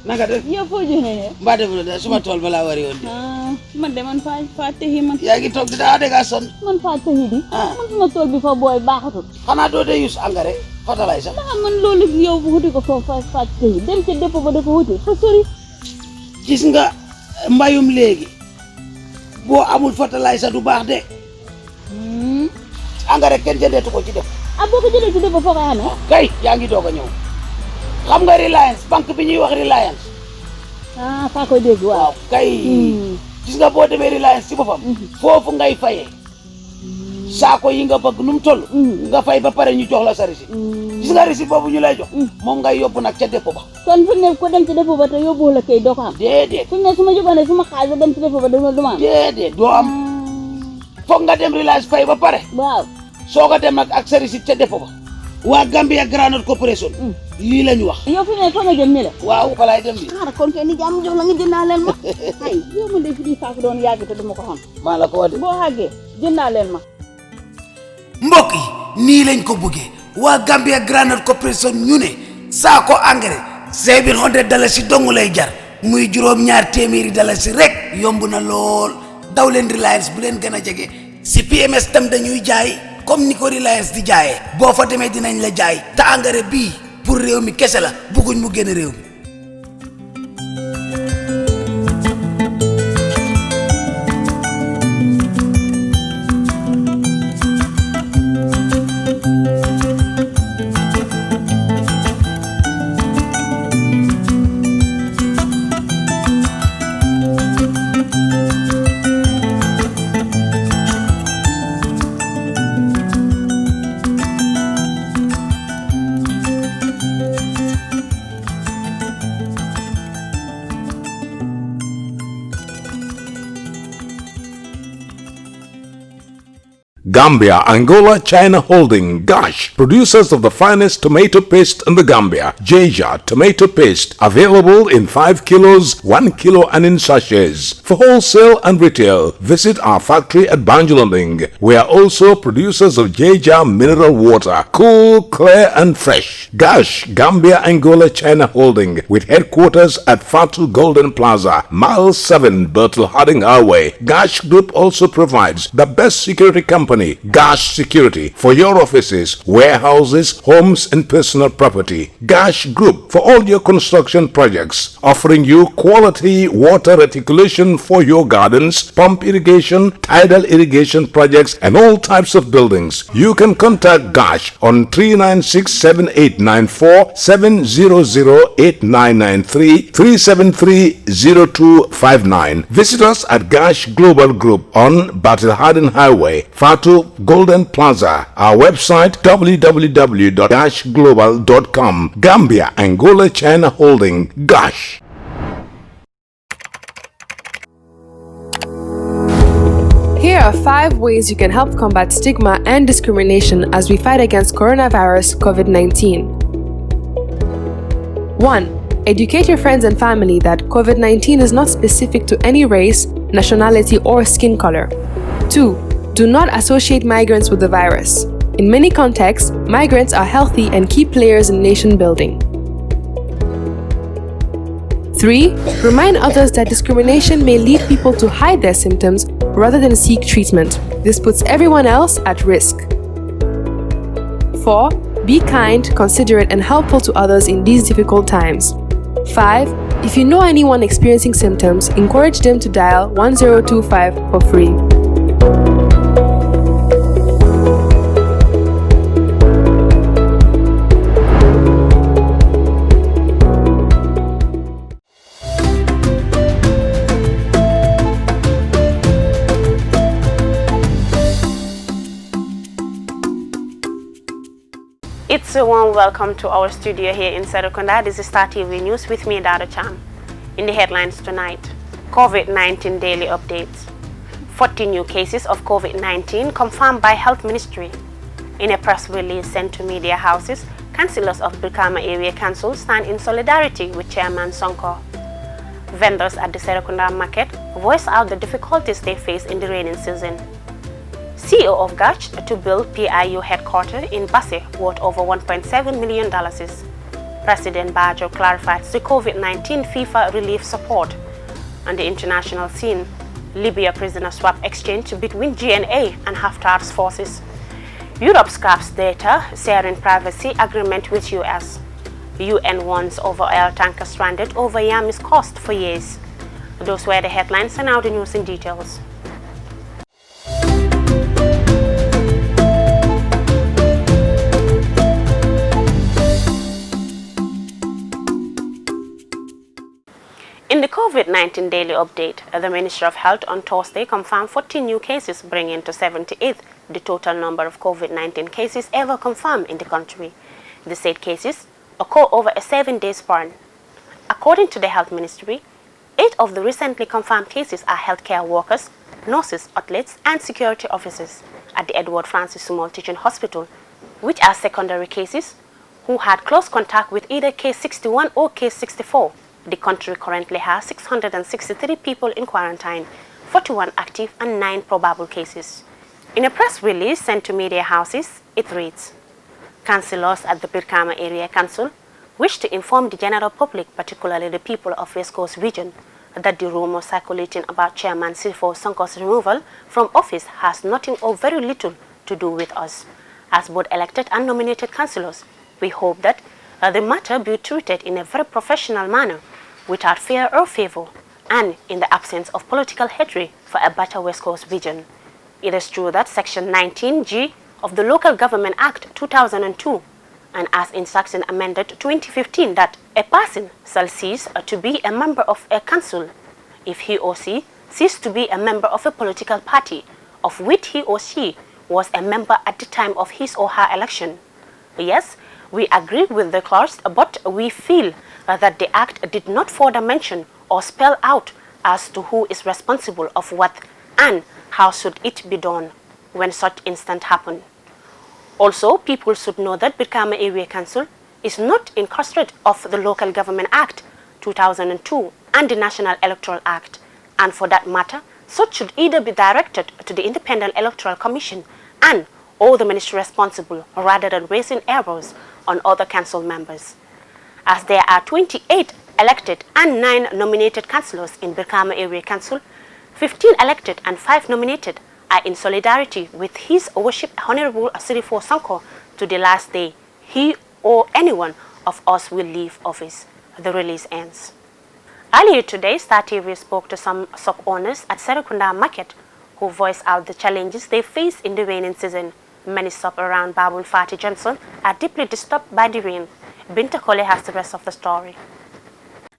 naka def yow foo joxee mbaa def la suma tool balaa wari woon man de man faa tëhi man yaa ngi toog di daa dégg son man faa tëhi di man suma tool bi fa booy baaxatul xanaa doo dee use engrais fertilizer man loolu yow wuti ko foofu faa tëhi dem ca dépôt ba dafa wuti fa sori gis nga mbayum léegi boo amul fertilizer du baax de engrais kenn jëndeetu ko ci def boo ko jëlee ci dépôt foo koy amee kay yaa ngi doog a ñëw xam nga Reliance banque bi ñuy wax Reliance faa koy dégg waaw kay gis nga boo demee Reliance ci boppam foofu ngay fayee saako yi nga bëgg nu mu toll nga fay ba pare ñu jox la sa receipt gis nga receipt boobu ñu lay jox moom ngay yóbbu nag ca dépôt ba kon fu ne ko dem ci dépôt ba te yóbbu la kay doo ko am déedéet fu ne su ma jógoon su ma xaalis ba dem ci dépôt ba du ma am déedéet doo am foog nga dem Reliance fay ba pare waaw soo ko dem nag ak sa receipt ca dépôt ba waa Gambia Granite Corporation lii la ñu wax yow fi ne fa nga jëm ni la waaw fa laay dem bi kon kay ni jàmm jox la nga jëndaaleel ma ay yow ma de fi di saako doon yàgg te duma ko xam maa la ko wax de boo xàggee jëndaaleel ma mbokk yi nii lañ ko bëggee waa Gambia Granite Corporation ñu ne saako engrais $700 dong lay jar muy juróom-ñaar téeméeri dalasi rek yomb na lool daw leen Reliance bu leen gën a jege si PMS tam dañuy jaay comme ni ko Reliance di jaayee boo fa demee dinañ la jaay te engrais bii pour réew mi kese la bëgguñ mu génn réew mi. Gambia, Angola, China Holding, Gash, producers of the finest tomato paste in the Gambia. Jeja tomato paste, available in 5 kilos, 1 kilo and in sachets. For wholesale and retail, visit our factory at Banjulaling. We are also producers of Jeja mineral water, cool, clear and fresh. Gash, Gambia, Angola, China Holding, with headquarters at Fatu Golden Plaza, Mile 7, Bertel Harding Highway. Gash Group also provides the best security company, Gash Security, for your offices, warehouses, homes and personal property. Gash Group for all your construction projects, offering you quality water reticulation for your gardens, pump irrigation, tidal irrigation projects and all types of buildings. You can contact Gash on 396-7894, 700-8993, 373-0259. Visit us at Gash Global Group on Battle Harden Highway, Fatu Golden Plaza. Our website www.gashglobal.com. Gambia, Angola, China Holding, Gash. Here are 5 ways you can help combat stigma and discrimination as we fight against coronavirus COVID-19. 1. Educate your friends and family that COVID-19 is not specific to any race, nationality, or skin color. 2. Do not associate migrants with the virus. In many contexts, migrants are healthy and key players in nation building. 3. Remind others that discrimination may lead people to hide their symptoms rather than seek treatment. This puts everyone else at risk. 4. Be kind, considerate, and helpful to others in these difficult times. 5. If you know anyone experiencing symptoms, encourage them to dial 1025 for free. It's a warm welcome to our studio here in Serekunda. This is Star TV News with me, Dada Chan. In the headlines tonight, COVID-19 daily updates. 40 new cases of COVID-19 confirmed by Health Ministry. In a press release sent to media houses, councillors of Brikama Area Council stand in solidarity with Chairman Sonko. Vendors at the Serekunda market voice out the difficulties they face in the rainy season. CEO of Gash to build PIU headquarters in Basse worth over $1.7 million. President Bajo clarified the COVID-19 FIFA relief support. On the international scene, Libya prisoner swap exchange between GNA and Haftar's forces. Europe scraps data sharing privacy agreement with US. UN warns over oil tanker stranded over Yemen's coast for years. Those were the headlines, and now the news in details. In the COVID-19 daily update, the Ministry of Health on Thursday confirmed 14 new cases, bringing to 78 the total number of COVID-19 cases ever confirmed in the country. The said cases occur over a 7-day span. According to the Health Ministry, 8 of the recently confirmed cases are healthcare workers, nurses, athletes, and security officers at the Edward Francis Small Teaching Hospital, which are secondary cases who had close contact with either case 61 or case 64. The country currently has 663 people in quarantine, 41 active and 9 probable cases. In a press release sent to media houses, it reads, Councillors at the Birkama Area Council wish to inform the general public, particularly the people of West Coast region, that the rumor circulating about Chairman Sifo Sonko's removal from office has nothing or very little to do with us. As both elected and nominated councillors, we hope that the matter be treated in a very professional manner, without fear or favor, and in the absence of political hatred for a better West Coast region. It is true that Section 19G of the Local Government Act 2002, and as in Section amended 2015, that a person shall cease to be a member of a council if he or she ceased to be a member of a political party of which he or she was a member at the time of his or her election. Yes, we agree with the clause, but we feel that the Act did not further mention or spell out as to who is responsible of what and how should it be done when such incident happen. Also, people should know that Birkama Area Council is not incarcerate of the Local Government Act 2002 and the National Electoral Act, and for that matter, such should either be directed to the Independent Electoral Commission and or the ministry responsible, rather than raising errors on other council members. As there are 28 elected and 9 nominated councillors in Birkama Area Council, 15 elected and 5 nominated are in solidarity with His Worship Honorable Sirifo Sonko to the last day he or anyone of us will leave office. The release ends. Earlier today, Star TV spoke to some shop-owners at Serekunda Market who voiced out the challenges they face in the raining season. Many shops around Babul Fati Johnson are deeply disturbed by the rain. Binta Kole has the rest of the story.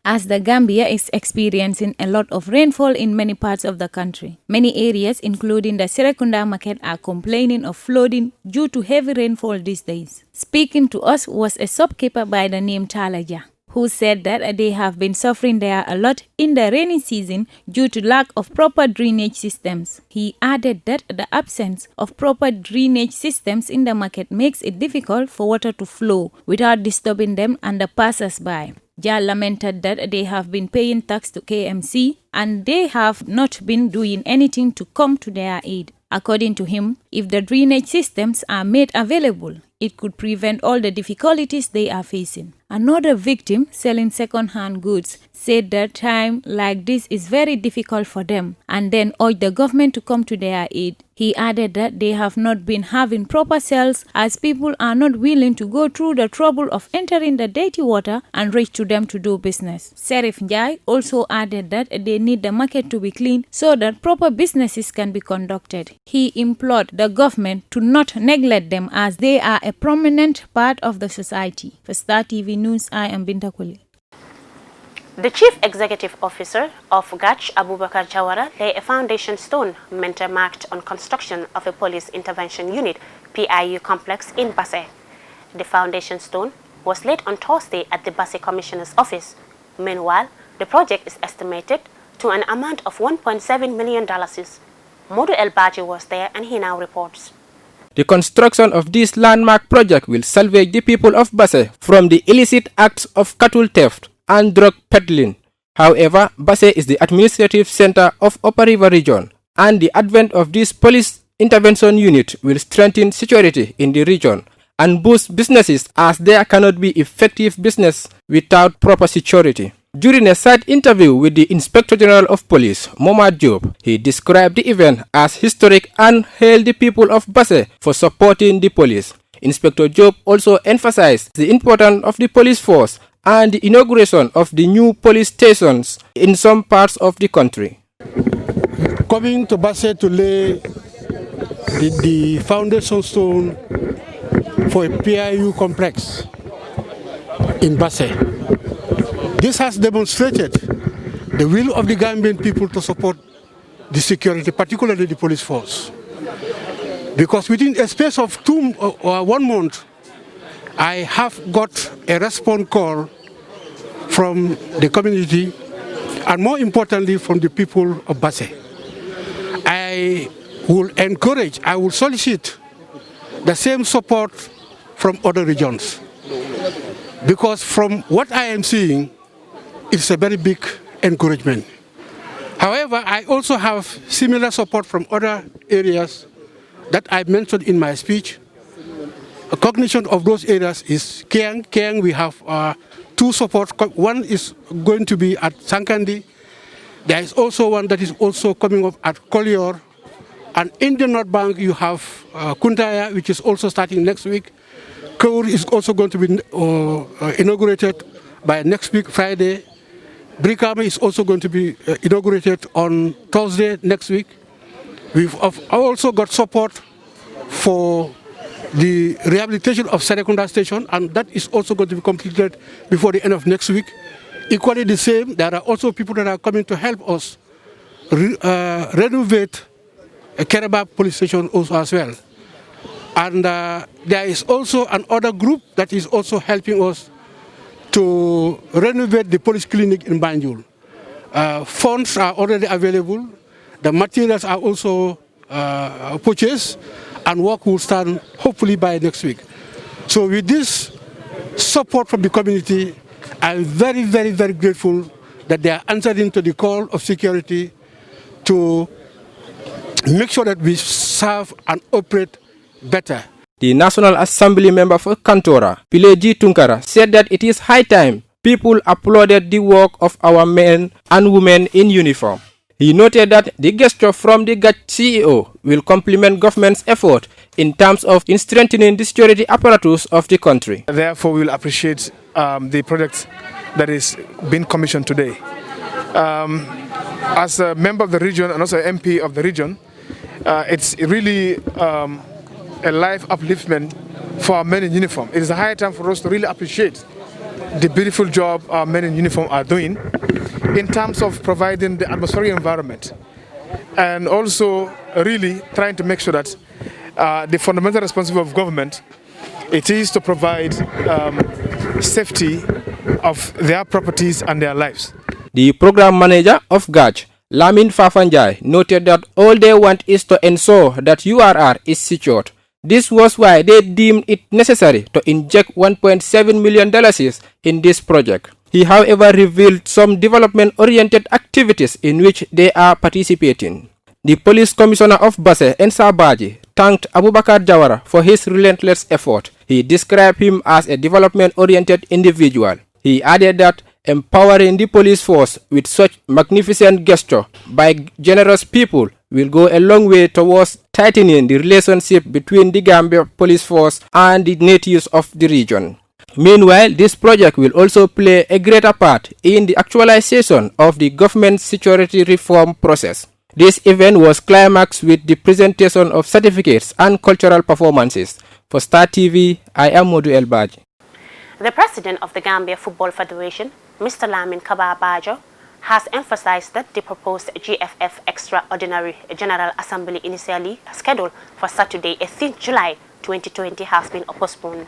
As the Gambia is experiencing a lot of rainfall in many parts of the country, many areas, including the Serekunda Market, are complaining of flooding due to heavy rainfall these days. Speaking to us was a shopkeeper by the name Talaja, who said that they have been suffering there a lot in the rainy season due to lack of proper drainage systems. He added that the absence of proper drainage systems in the market makes it difficult for water to flow without disturbing them and the passers-by. Ja lamented that they have been paying tax to KMC and they have not been doing anything to come to their aid. According to him, if the drainage systems are made available, it could prevent all the difficulties they are facing. Another victim selling second-hand goods said that time like this is very difficult for them and then urged the government to come to their aid. He added that they have not been having proper sales as people are not willing to go through the trouble of entering the dirty water and reach to them to do business. Serif Njai also added that they need the market to be clean so that proper businesses can be conducted. He implored the government to not neglect them as they are a prominent part of the society. For Star TV News, I am Binta Kuli. The Chief Executive Officer of GACH, Abubakar Jawara, laid a foundation stone marked on construction of a police intervention unit PIU complex in Basse. The foundation stone was laid on Thursday at the Basse Commissioner's office. Meanwhile, the project is estimated to an amount of $1.7 million. Modu El Baji was there and he now reports. The construction of this landmark project will salvage the people of Basse from the illicit acts of cattle theft and drug peddling. However, Basse is the administrative center of Upper River region, and the advent of this police intervention unit will strengthen security in the region and boost businesses as there cannot be effective business without proper security. During a side interview with the Inspector General of Police, Momad Job, he described the event as historic and hailed the people of Basse for supporting the police. Inspector Job also emphasized the importance of the police force and the inauguration of the new police stations in some parts of the country. Coming to Basse to lay the foundation stone for a PIU complex in Basse. This has demonstrated the will of the Gambian people to support the security, particularly the police force. Because within a space of 1 month, I have got a response call from the community and more importantly from the people of Basse. I will encourage, I will solicit the same support from other regions. Because from what I am seeing, it's a very big encouragement. However, I also have similar support from other areas that I mentioned in my speech. A cognition of those areas is Kiang. Kiang, we have 2 supports. One is going to be at Sankandi. There is also one that is also coming up at Kolior. And in the North Bank, you have Kuntaya, which is also starting next week. Kaur is also going to be inaugurated by next week, Friday. Brikama is also going to be inaugurated on Thursday next week. We've also got support for the rehabilitation of Serekunda Station, and that is also going to be completed before the end of next week. Equally the same, there are also people that are coming to help us renovate Keraba police station also as well. And there is also another group that is also helping us to renovate the police clinic in Banjul. Funds are already available. The materials are also purchased, and work will start hopefully by next week. So with this support from the community, I'm very, very, very grateful that they are answering to the call of security to make sure that we serve and operate better. The National Assembly member for Kantora, Pileji Tunkara, said that it is high time people applauded the work of our men and women in uniform. He noted that the gesture from the GAT CEO will complement government's effort in terms of strengthening the security apparatus of the country. Therefore, we will appreciate the project that is being commissioned today. As a member of the region and also MP of the region, it's really a life upliftment for our men in uniform. It is a high time for us to really appreciate the beautiful job our men in uniform are doing in terms of providing the atmospheric environment and also really trying to make sure that the fundamental responsibility of government, it is to provide safety of their properties and their lives. The program manager of GAJ, Lamin Fafanjai, noted that all they want is to ensure that URR is secured. This was why they deemed it necessary to inject $1.7 million in this project. He, however, revealed some development-oriented activities in which they are participating. The police commissioner of Basse, Ensa Baji, thanked Abubakar Jawara for his relentless effort. He described him as a development-oriented individual. He added that empowering the police force with such magnificent gesture by generous people will go a long way towards tightening the relationship between the Gambia police force and the natives of the region. Meanwhile, this project will also play a greater part in the actualization of the government security reform process. This event was climaxed with the presentation of certificates and cultural performances. For Star TV, I am Modu Elbaji. The president of the Gambia Football Federation, Mr. Lamin Kaba Bajo, has emphasized that the proposed GFF Extraordinary General Assembly initially scheduled for Saturday, 18th July 2020 has been postponed.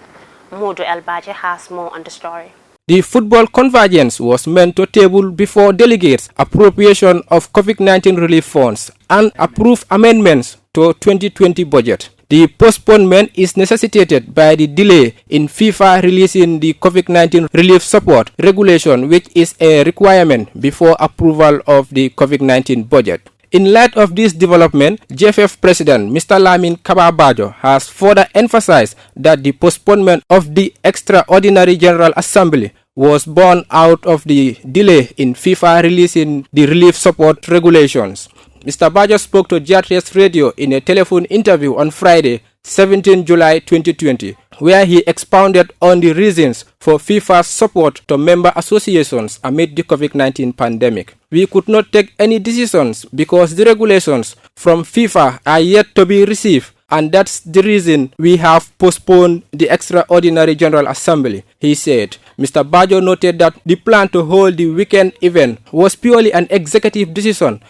Modu Elbaji has more on the story. The football convergence was meant to table before delegates appropriation of COVID-19 relief funds and approve amendments to 2020 budget. The postponement is necessitated by the delay in FIFA releasing the COVID-19 relief support regulation, which is a requirement before approval of the COVID-19 budget. In light of this development, GFF President Mr. Lamin Kababajo has further emphasized that the postponement of the Extraordinary General Assembly was born out of the delay in FIFA releasing the relief support regulations. Mr. Bajo spoke to GRTS Radio in a telephone interview on Friday, 17 July 2020, where he expounded on the reasons for FIFA's support to member associations amid the COVID-19 pandemic. We could not take any decisions because the regulations from FIFA are yet to be received, and that's the reason we have postponed the Extraordinary General Assembly, he said. Mr. Bajo noted that the plan to hold the weekend event was purely an executive decision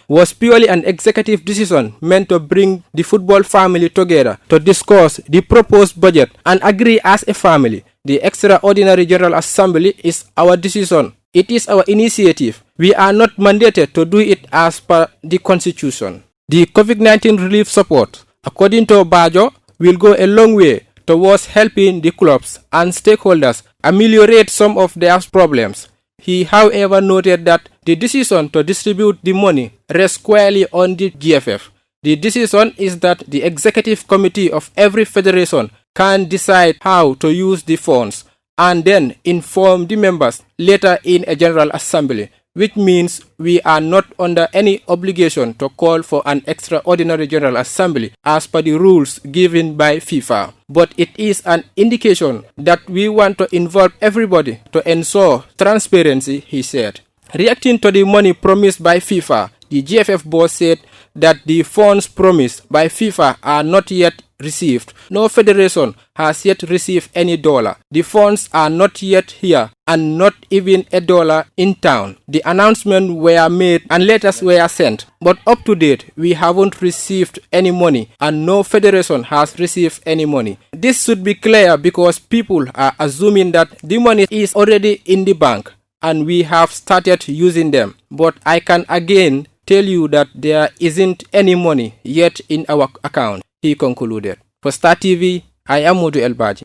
meant to bring the football family together to discuss the proposed budget and agree as a family. The Extraordinary General Assembly is our decision. It is our initiative. We are not mandated to do it as per the Constitution. The COVID-19 relief support, according to Bajo, will go a long way towards helping the clubs and stakeholders ameliorate some of their problems. He, however, noted that the decision to distribute the money rests squarely on the GFF. The decision is that the executive committee of every federation can decide how to use the funds and then inform the members later in a general assembly, which means we are not under any obligation to call for an extraordinary general assembly as per the rules given by FIFA. But it is an indication that we want to involve everybody to ensure transparency, he said. Reacting to the money promised by FIFA, the GFF boss said that the funds promised by FIFA are not yet received. No federation has yet received any dollar. The funds are not yet here and not even a dollar in town. The announcements were made and letters were sent, but up to date we haven't received any money and no federation has received any money. This should be clear because people are assuming that the money is already in the bank and we have started using them. But I can again tell you that there isn't any money yet in our account, he concluded. For Star TV, I am Modu Elbaji.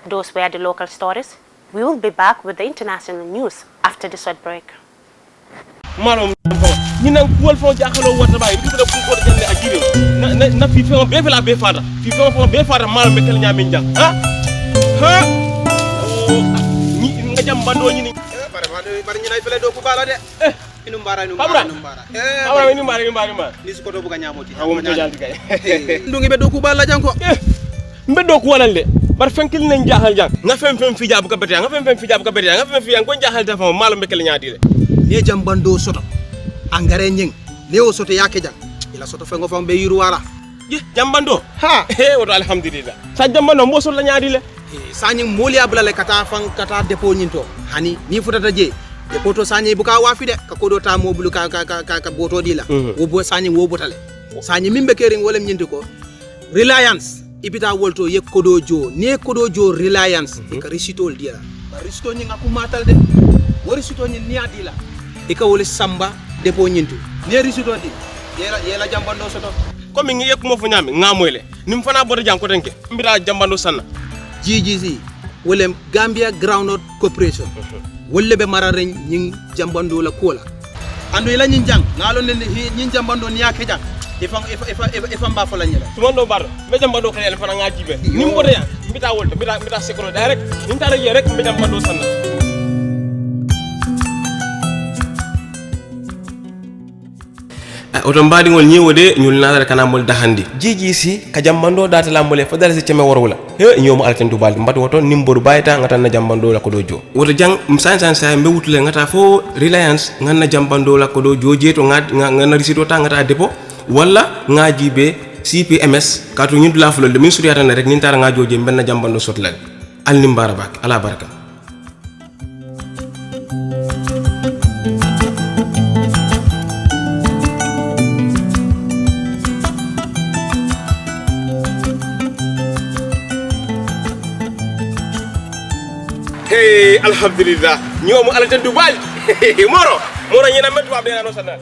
Those were the local stories. We will be back with the international news after the short break. Ndungi be doku bala janko mbe doku walande bar fenkil nañ jaxal jang nga fem fi jabu ka bete nga fem fi jabu ka bete nga fem fi ko jaxal dafa malo mbekel ñaati le ne jambando soto angare ñing ne o soto yake jang ila soto fengo fam be yiru wala je jambando ha woto alhamdulillah sa jambando mo so la ñaadi le sañi moli abla le kata fan kata depo ñinto hani ni futata je de poto sañi buka wafi de ka kodo ta mobulu ka boto dila wo bo sañi wo botale sañi mimbe kering wolem ñinti ko reliance ibita wolto ye kodo jo ne kodo jo reliance e ka risitol dila ba risito ñi ngaku matal de wo risito ñi ni adila e ka wole samba depo ñintu ne risito di yela jambando soto comme ngi yek mo fu ñami ngamoyle nim fana bodo jang ko tanke mbira jambando sanna GGC wolem Gambia Groundnut Corporation wolle be mararen ñing jambando la kola andu ila ñin jang ngalo ne ñin jambando ni yake jang ifam ba fa la ñela tumondo bar be jambando xel fa nga jibe nim bodo ya mbita wolto mbita sekro direct nim ta rek be jambando sanna oto mbaɗigol ñewode ñul naatata kana mol dahandi GGC ka jambando data la mole fadala si ceme worwula he ñomo alten du baldi mbati woto nimboru bayta ngata na jambando la ko do jo woto jang san sa mbe wutule ngata fo reliance nganna jambando la ko do jo jeto ngana risito ta ngata depo walla ngaji be CPMS katu ñindu la fulol de min suriyata na rek nin tara nga joje benna jambando sotlal al nimbara bak ala baraka. Hey, alhamdulillah ñomu ala tan du bal moro ñina metu abde no sanal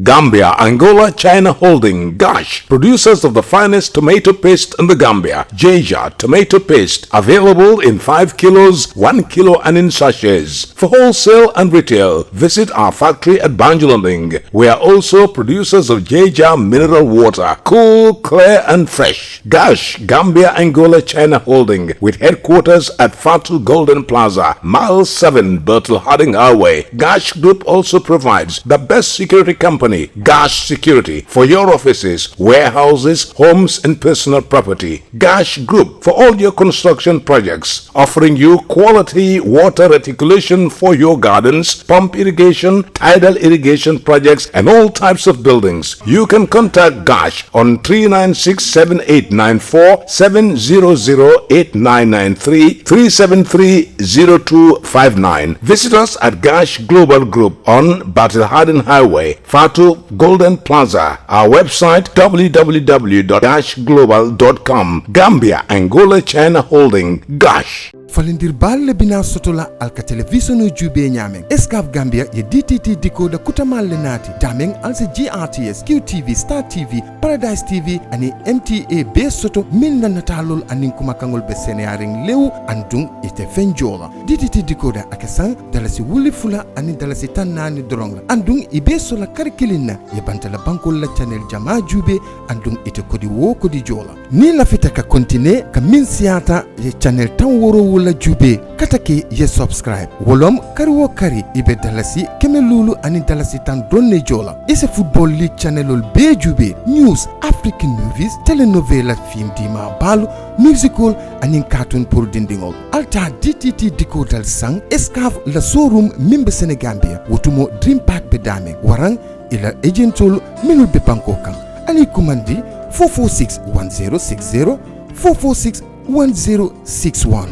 Gambia, Angola, China Holding, Gosh, producers of the finest tomato paste in the Gambia, Jeja tomato paste, available in 5 kilos, 1 kilo and in sachets. For wholesale and retail, visit our factory at Banjulonding. We are also producers of Jeja mineral water, cool, clear and fresh. Gosh, Gambia, Angola, China Holding, with headquarters at Fatu Golden Plaza, Mile 7, Bertel Harding Highway. Gosh Group also provides the best security company, Gosh Security, for your offices, warehouses, homes and personal property. Gosh Group for all your construction projects, offering you quality water reticulation for your gardens, pump irrigation, tidal irrigation projects and all types of buildings. You can contact Gosh on 396-7894, 700-8993, 373-0259. Visit us at Gosh Global Group on Battle Harden Highway, Fatu Golden Plaza. Our website www.goshglobal.com. Gambia, Angola, China Holding, Gosh. falindir balle bina sotola alka television jube nyameng escaf Gambia ye DTT decoder kutamal lenati dameng alse GRTS QTV Star TV Paradise TV ani MTA be soto min natalol anin kuma kangol be senearing lew andung ite fenjola DTT decoder akasan dalasi wuli fula ani dalasi tanani dronga andung ibe sola karikilina ye bantala bankol la channel jama jube andung ite kodi wo kodi jola ni la fitaka kontine ka min siata ye channel tan woro la jube katake ye subscribe wolom kari kari ibe dalasi kemelulu ani dalasi tan donne jola ise football league channelol be jube news african movies telenovela film dima balu musical ani cartoon pour dindingol alta DTT decoder sang escaf la showroom mimbe Senegambia wotumo dream park be dame warang ila agentol minul be banko kan ali commandi 446-1060 446-1061.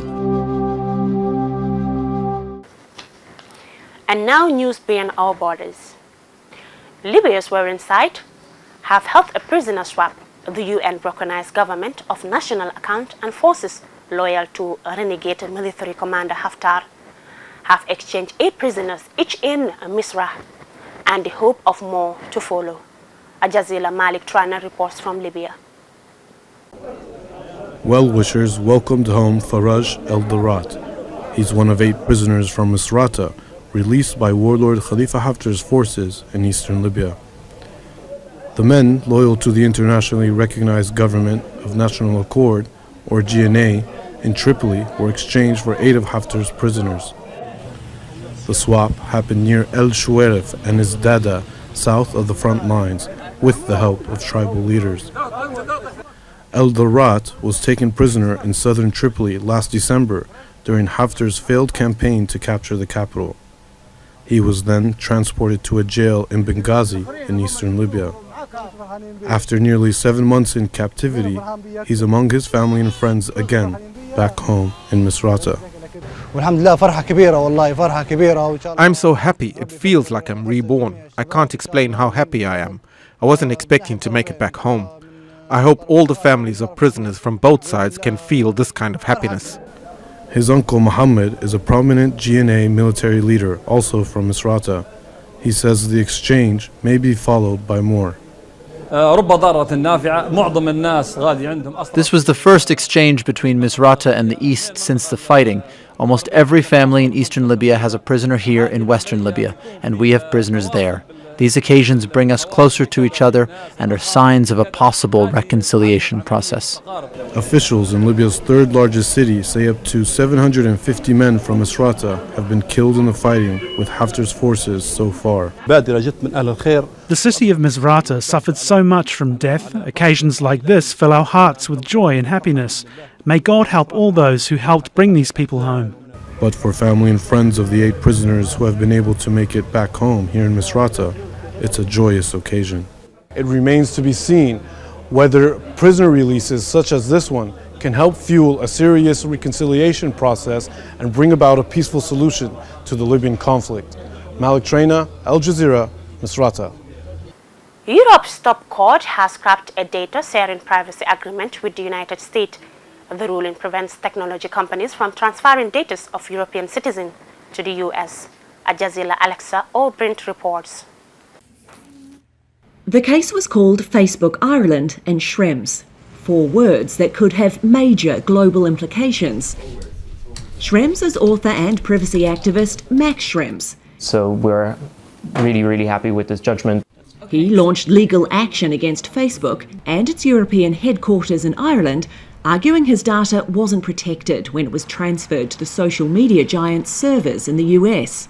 And now news beyond our borders. Libyans were in sight have held a prisoner swap. The UN-recognized government of national account and forces loyal to renegade military commander Haftar have exchanged 8 prisoners each in Misrah and the hope of more to follow. Ajazila Malik Trana reports from Libya. Well-wishers welcomed home Faraj El-Darat. He's one of 8 prisoners from Misrata, released by warlord Khalifa Haftar's forces in eastern Libya. The men, loyal to the internationally recognized Government of National Accord, or GNA, in Tripoli were exchanged for 8 of Haftar's prisoners. The swap happened near El Shuwairif and Izdada, south of the front lines, with the help of tribal leaders. El-Darat was taken prisoner in southern Tripoli last December during Haftar's failed campaign to capture the capital. He was then transported to a jail in Benghazi in eastern Libya. After nearly 7 months in captivity, he's among his family and friends again, back home in Misrata. I'm so happy, it feels like I'm reborn. I can't explain how happy I am. I wasn't expecting to make it back home. I hope all the families of prisoners from both sides can feel this kind of happiness. His uncle Muhammad is a prominent GNA military leader, also from Misrata. He says the exchange may be followed by more. This was the first exchange between Misrata and the East since the fighting. Almost every family in eastern Libya has a prisoner here in western Libya, and we have prisoners there. These occasions bring us closer to each other and are signs of a possible reconciliation process. Officials in Libya's third largest city say up to 750 men from Misrata have been killed in the fighting with Haftar's forces so far. The city of Misrata suffered so much from death. Occasions like this fill our hearts with joy and happiness. May God help all those who helped bring these people home. But for family and friends of the 8 prisoners who have been able to make it back home here in Misrata, it's a joyous occasion. It remains to be seen whether prisoner releases such as this one can help fuel a serious reconciliation process and bring about a peaceful solution to the Libyan conflict. Malik Traina, Al Jazeera, Misrata. Europe's top court has scrapped a data sharing privacy agreement with the United States. The ruling prevents technology companies from transferring data of European citizens to the US. Ajazila Alexa O'Brint reports. The case was called Facebook Ireland and Schrems, 4 words that could have major global implications. Schrems is author and privacy activist Max Schrems. So we're really happy with this judgment. He launched legal action against Facebook and its European headquarters in Ireland, arguing his data wasn't protected when it was transferred to the social media giant's servers in the US.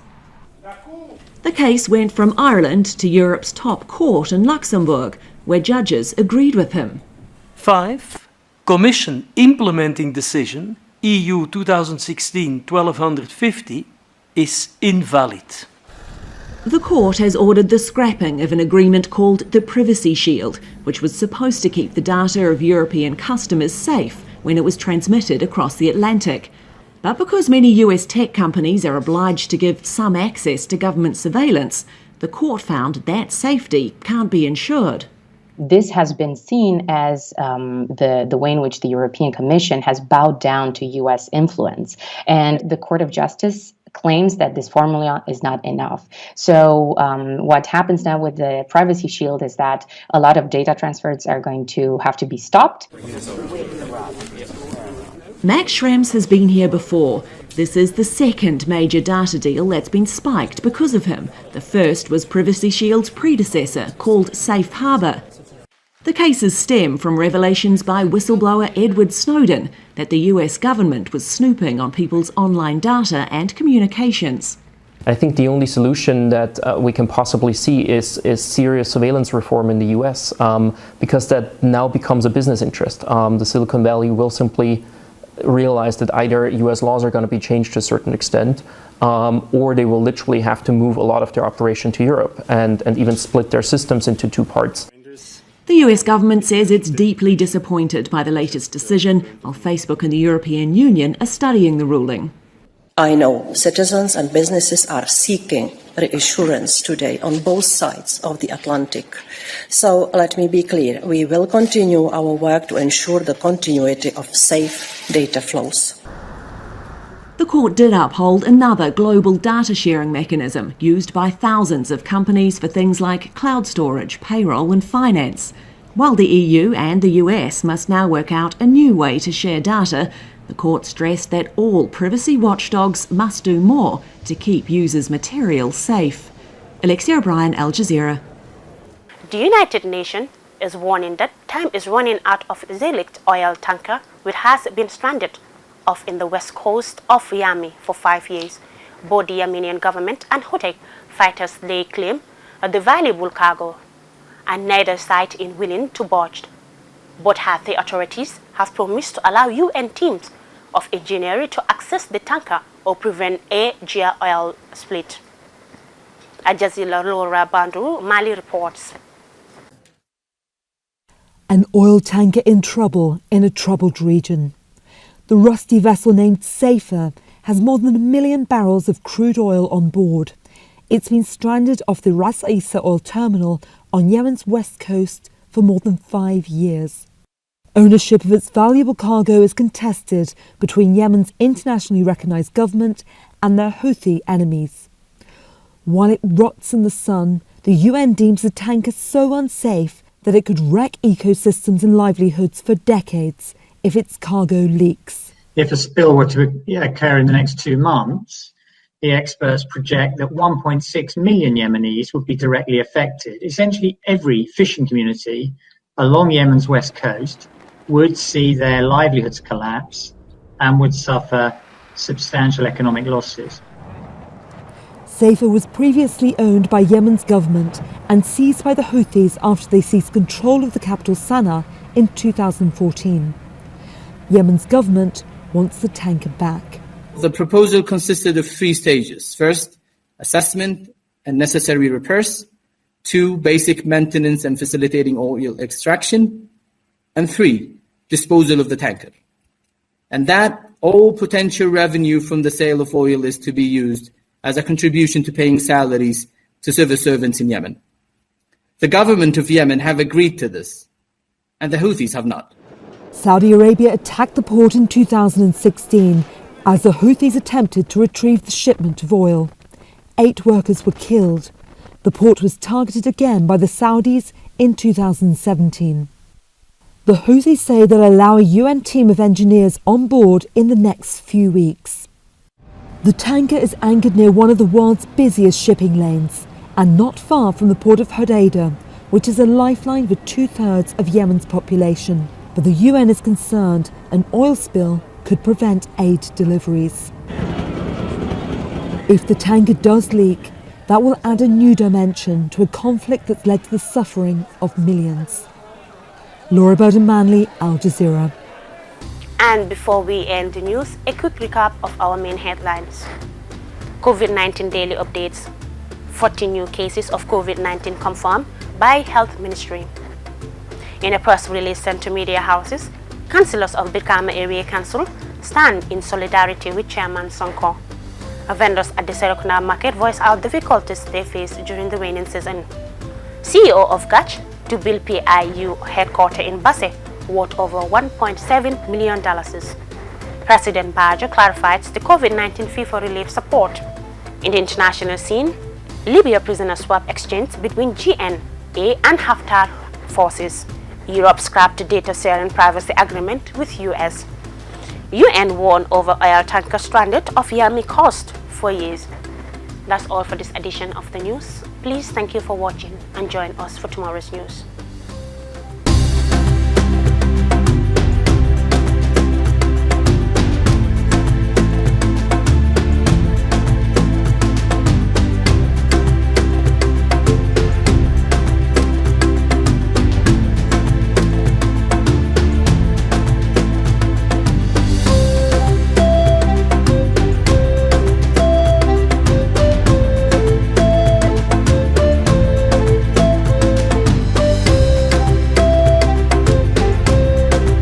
The case went from Ireland to Europe's top court in Luxembourg, where judges agreed with him. 5. Commission implementing decision EU 2016-1250 is invalid. The court has ordered the scrapping of an agreement called the Privacy Shield, which was supposed to keep the data of European customers safe when it was transmitted across the Atlantic. But because many US tech companies are obliged to give some access to government surveillance, the court found that safety can't be ensured. This has been seen as the way in which the European Commission has bowed down to US influence. And the Court of Justice claims that this formula is not enough. So what happens now with the Privacy Shield is that a lot of data transfers are going to have to be stopped. Max Schrems has been here before. This is the second major data deal that's been spiked because of him. The first was Privacy Shield's predecessor, called Safe Harbor. The cases stem from revelations by whistleblower Edward Snowden that the US government was snooping on people's online data and communications. I think the only solution that we can possibly see is serious surveillance reform in the US, because that now becomes a business interest. The Silicon Valley will simply realize that either US laws are going to be changed to a certain extent, or they will literally have to move a lot of their operation to Europe and even split their systems into 2 parts. The US government says it's deeply disappointed by the latest decision, while Facebook and the European Union are studying the ruling. I know citizens and businesses are seeking reassurance today on both sides of the Atlantic. So let me be clear, we will continue our work to ensure the continuity of safe data flows. The court did uphold another global data sharing mechanism used by thousands of companies for things like cloud storage, payroll and finance. While the EU and the US must now work out a new way to share data, the court stressed that all privacy watchdogs must do more to keep users' material safe. Alexia O'Brien, Al Jazeera. The United Nations is warning that time is running out of Zelict oil tanker which has been stranded off in the west coast of Yemen for 5 years. Both the Yemenian government and Houthi fighters lay claim the valuable cargo, and neither side is willing to budge. Both Houthi authorities have promised to allow UN teams of engineering to access the tanker or prevent a gear oil split. Al Jazeera Laura Bandru, Mali reports. An oil tanker in trouble in a troubled region. The rusty vessel named Safer has more than 1 million barrels of crude oil on board. It's been stranded off the Ras Isa oil terminal on Yemen's west coast for more than 5 years. Ownership of its valuable cargo is contested between Yemen's internationally recognised government and their Houthi enemies. While it rots in the sun, the UN deems the tanker so unsafe that it could wreck ecosystems and livelihoods for decades if its cargo leaks. If a spill were to occur in the next 2 months, the experts project that 1.6 million Yemenis would be directly affected. Essentially, every fishing community along Yemen's west coast would see their livelihoods collapse and would suffer substantial economic losses. Safer was previously owned by Yemen's government and seized by the Houthis after they seized control of the capital Sana'a in 2014. Yemen's government wants the tanker back. The proposal consisted of 3 stages. First, assessment and necessary repairs. 2, basic maintenance and facilitating oil extraction. And 3, disposal of the tanker. And that all potential revenue from the sale of oil is to be used as a contribution to paying salaries to civil servants in Yemen. The government of Yemen have agreed to this, and the Houthis have not. Saudi Arabia attacked the port in 2016 as the Houthis attempted to retrieve the shipment of oil. 8 workers were killed. The port was targeted again by the Saudis in 2017. The Houthis say they'll allow a UN team of engineers on board in the next few weeks. The tanker is anchored near one of the world's busiest shipping lanes and not far from the port of Hodeidah, which is a lifeline for 2/3 of Yemen's population. But the UN is concerned an oil spill could prevent aid deliveries. If the tanker does leak, that will add a new dimension to a conflict that's led to the suffering of millions. Laura Bowden-Manley, Al Jazeera. And before we end the news, a quick recap of our main headlines. COVID-19 daily updates. 40 new cases of COVID-19 confirmed by Health Ministry. In a press release sent to media houses, councillors of Birkama Area Council stand in solidarity with Chairman Sonko. Vendors at the Serekunda market voice out difficulties they face during the rainy season. CEO of Gach to build PIU headquarters in Basse, worth over $1.7 million. President Bajo clarifies the COVID-19 FIFA relief support. In the international scene, Libya prisoner swap exchange between GNA and Haftar forces. Europe scrapped data sharing privacy agreement with US. UN warned over oil tanker stranded off Yemen coast for years. That's all for this edition of the news. Please thank you for watching and join us for tomorrow's news.